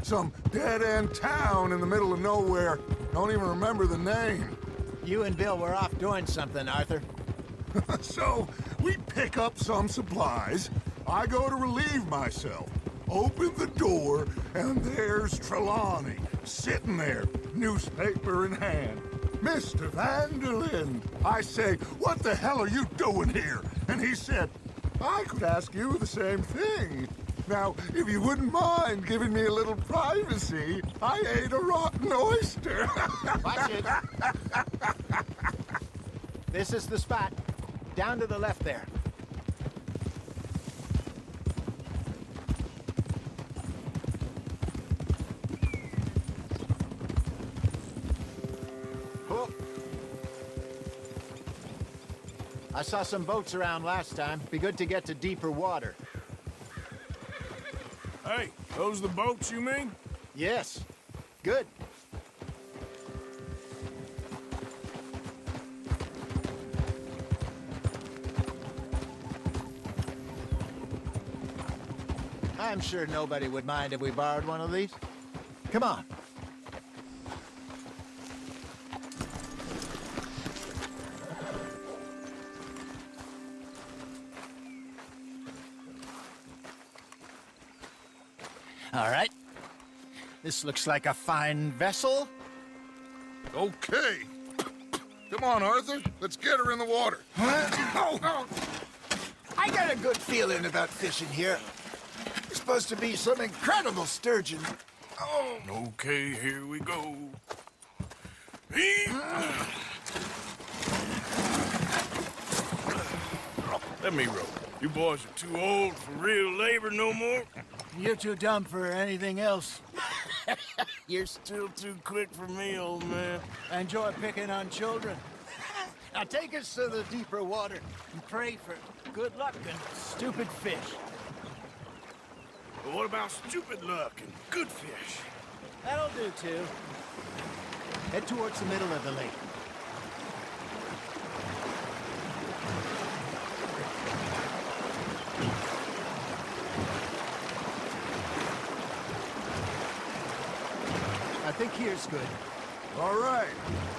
Some dead-end town in the middle of nowhere. Don't even remember the name. You and Bill were off doing something, Arthur. So, we pick up some supplies. I go to relieve myself. Open the door, and there's Trelawney, sitting there, newspaper in hand. Mr. Van der Linde. I say, what the hell are you doing here? And he said, I could ask you the same thing. Now, if you wouldn't mind giving me a little privacy, I ate a rotten oyster. Watch it. This is the spot. Down to the left there. Oh. I saw some boats around last time. Be good to get to deeper water. Hey, those the boats you mean? Yes. Good. I'm sure nobody would mind if we borrowed one of these. Come on. All right. This looks like a fine vessel. Okay. Come on, Arthur. Let's get her in the water. Oh. I got a good feeling about fishing here. It's supposed to be some incredible sturgeon. Oh. Okay, here we go. Let me row. You boys are too old for real labor no more. You're too dumb for anything else. You're still too quick for me, old man. I enjoy picking on children. Now take us to the deeper water and pray for good luck and stupid fish. But what about stupid luck and good fish? That'll do, too. Head towards the middle of the lake. I think here's good. All right.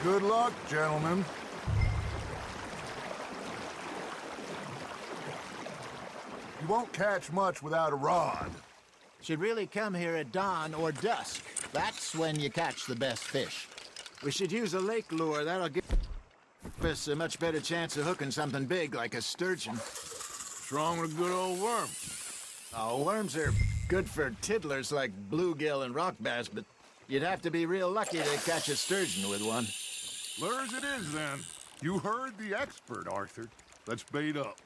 Good luck, gentlemen. You won't catch much without a rod. Should really come here at dawn or dusk. That's when you catch the best fish. We should use a lake lure. That'll give us a much better chance of hooking something big like a sturgeon. What's wrong with a good old worm? Oh, worms are good for tiddlers like bluegill and rock bass, but you'd have to be real lucky to catch a sturgeon with one. Lures it is, then. You heard the expert, Arthur. Let's bait up.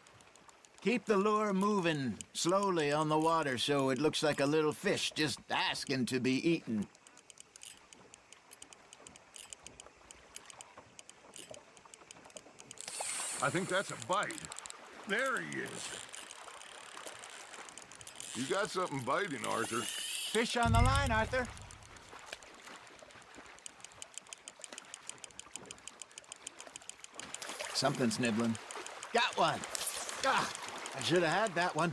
Keep the lure moving slowly on the water so it looks like a little fish just asking to be eaten. I think that's a bite. There he is. You got something biting, Arthur. Fish on the line, Arthur. Something's nibbling. Got one. Ah, I should have had that one.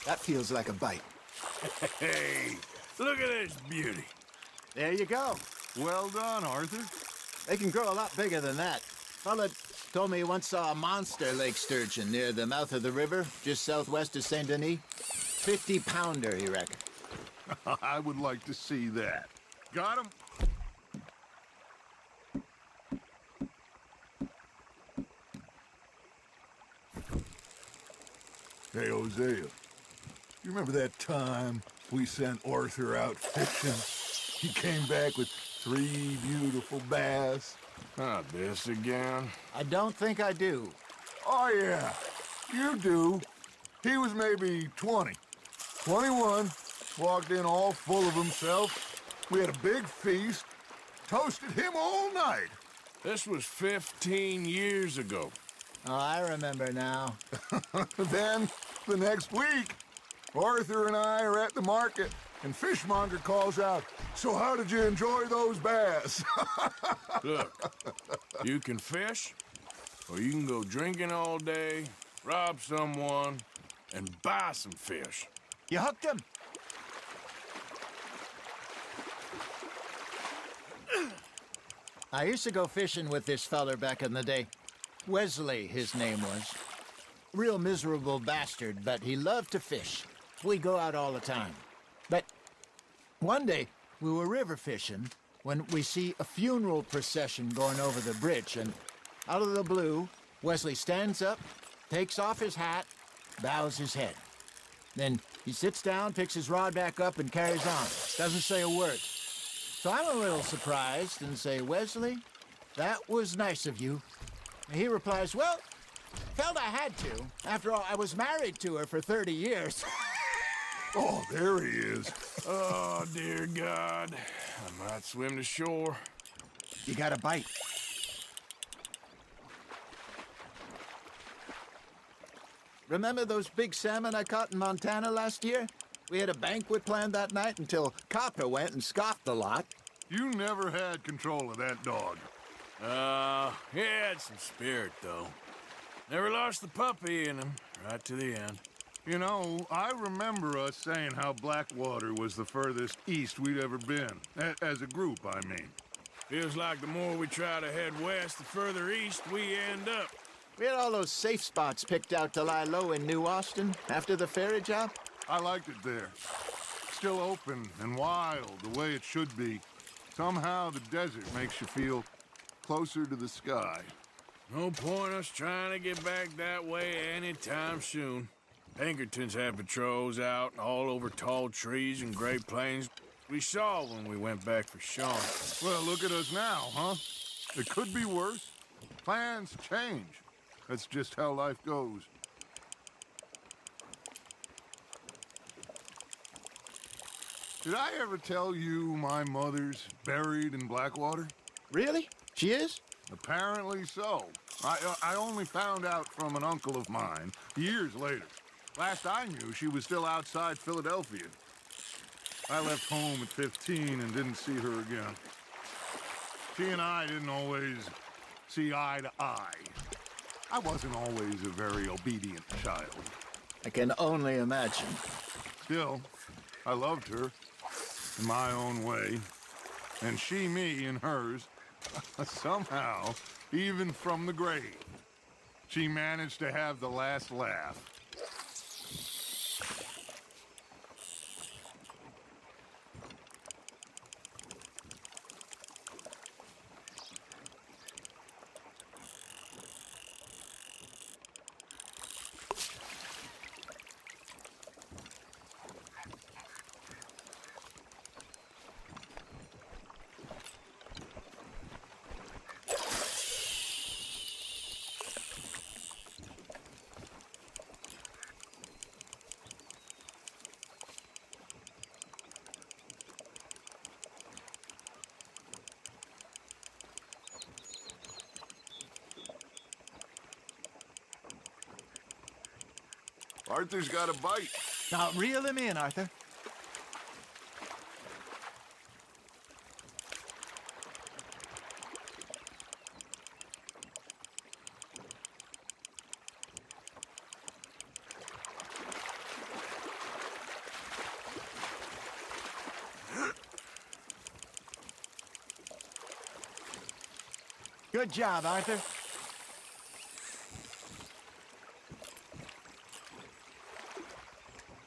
That feels like a bite. Hey, look at this beauty. There you go. Well done, Arthur. They can grow a lot bigger than that. Fella told me he once saw a monster lake sturgeon near the mouth of the river, just southwest of Saint Denis. 50-pounder, he reckoned. I would like to see that. Got him? Hey, Hosea. You remember that time we sent Arthur out fishing? He came back with 3 beautiful bass. Not this again. I don't think I do. Oh, yeah. You do. He was maybe 20. 21. Walked in all full of himself. We had a big feast. Toasted him all night. This was 15 years ago. Oh, I remember now. Then, the next week, Arthur and I are at the market, and Fishmonger calls out, "So how did you enjoy those bass?" Look, you can fish, or you can go drinking all day, rob someone, and buy some fish. You hooked him? I used to go fishing with this feller back in the day. Wesley, his name was. Real miserable bastard, but he loved to fish. We go out all the time. But one day, we were river fishing when we see a funeral procession going over the bridge, and out of the blue, Wesley stands up, takes off his hat, bows his head. Then he sits down, picks his rod back up, and carries on. Doesn't say a word. So I'm a little surprised and say, "Wesley, that was nice of you." And he replies, "Well, felt I had to. After all, I was married to her for 30 years. Oh, there he is. Oh, dear God. I might swim to shore. You got a bite. Remember those big salmon I caught in Montana last year? We had a banquet planned that night until Copper went and scoffed the lot. You never had control of that dog. He had some spirit, though. Never lost the puppy in him, right to the end. You know, I remember us saying how Blackwater was the furthest east we'd ever been. As a group, I mean. Feels like the more we try to head west, the further east we end up. We had all those safe spots picked out to lie low in New Austin after the ferry job. I liked it there. Still open and wild, the way it should be. Somehow the desert makes you feel closer to the sky. No point us trying to get back that way anytime soon. Pinkertons had patrols out all over tall trees and Great Plains. We saw when we went back for Sean. Well, look at us now, huh? It could be worse. Plans change. That's just how life goes. Did I ever tell you my mother's buried in Blackwater? Really? She is? Apparently so. I only found out from an uncle of mine years later. Last I knew, she was still outside Philadelphia. I left home at 15 and didn't see her again. She and I didn't always see eye to eye. I wasn't always a very obedient child. I can only imagine. Still, I loved her in my own way, and she me in hers. Somehow, even from the grave, she managed to have the last laugh. Arthur's got a bite. Now, reel him in, Arthur. Good job, Arthur.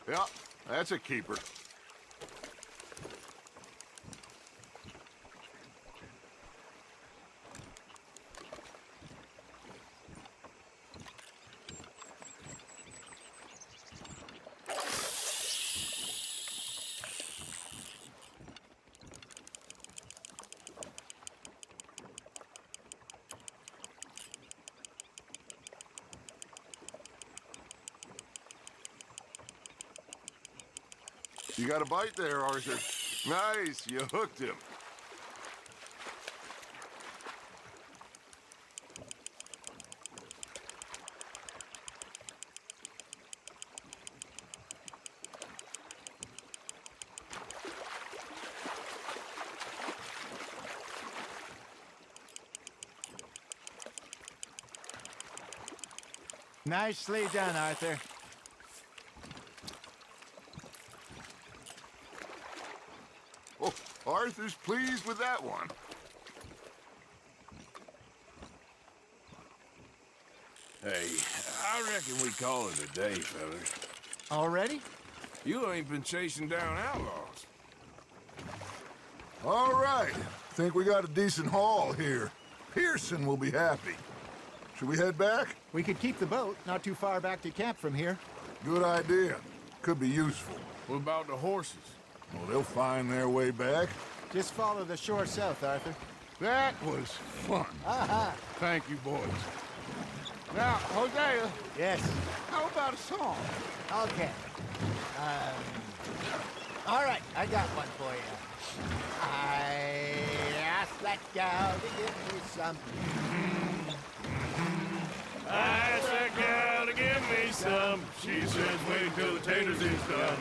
Yeah, that's a keeper. You got a bite there, Arthur. Nice, you hooked him. Nicely done, Arthur. Oh, Arthur's pleased with that one. Hey, I reckon we call it a day, fellas. Already? You ain't been chasing down outlaws. All right. Think we got a decent haul here. Pearson will be happy. Should we head back? We could keep the boat not too far back to camp from here. Good idea. Could be useful. What about the horses? Well, they'll find their way back. Just follow the shore south, Arthur. That was fun. Aha! Thank you, boys. Now, Hosea, Yes. how about a song? Okay. All right, I got one for you. I asked that gal to give me some. I asked that gal to give me some. She says, wait till the taters is done.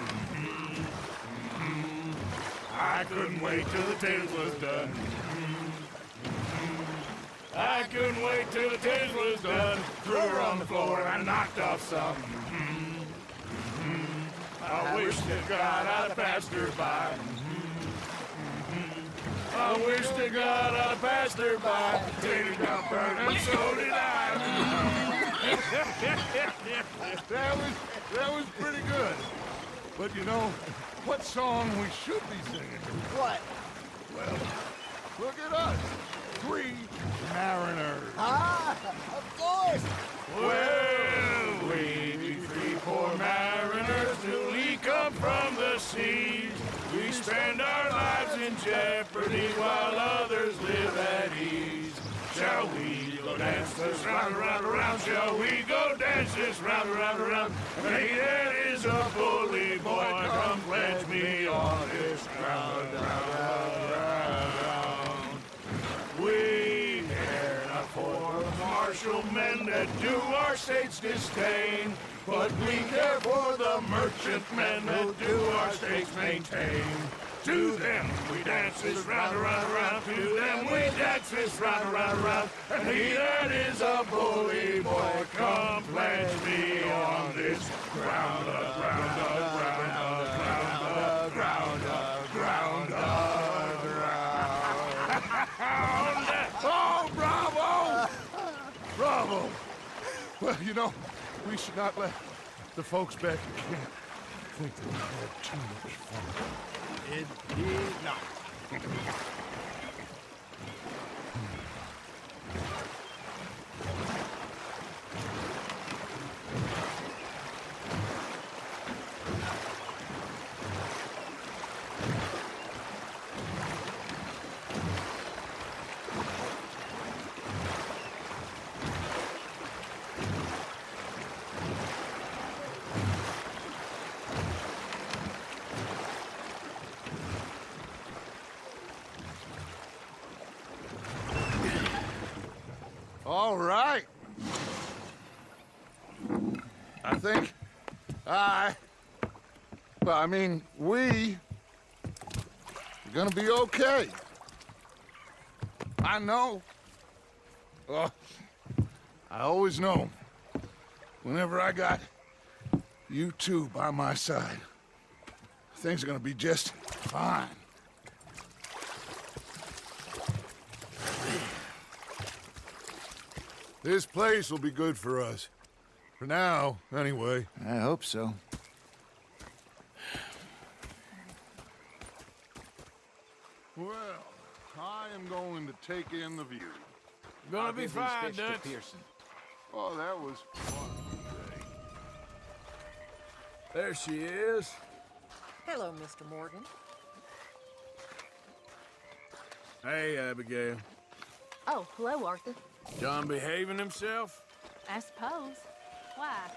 I couldn't wait till the taters was done. I couldn't wait till the taters was done. Threw her on the floor and I knocked off some. I wish to God I'd passed her by. I wish to God I'd passed her by. Taters got burned and so did I. That was pretty good. But you know, what song we should be singing? What? Well, look at us. 3 mariners. Ah, of course. Well, we be 3 poor mariners till we come from the seas. We spend our lives in jeopardy while others live at ease. Shall we go dance this round, around, around? Shall we go dance this round, around, around? Hey, that is a bully boy. Come pledge me on this ground, round. We care not for the martial men that do our state's disdain, but we care for the merchant men that do our state's maintain. To them we dance this round, around, around. To them we dance this round, around, around. And he that is a bully boy, come pledge me on this ground, ground, ground, ground, ground, ground, ground. Oh, bravo! Bravo! Well, you know, we should not let the folks back at camp think that we had too much fun. It did not. All right. I think we are gonna be okay. I know. I always know. Whenever I got you two by my side, things are gonna be just fine. This place will be good for us. For now, anyway. I hope so. Well, I am going to take in the view. Gonna be fine, Dutch. Pearson. Oh, that was fun today. There she is. Hello, Mr. Morgan. Hey, Abigail. Oh, hello, Arthur. John behaving himself? I suppose. Why?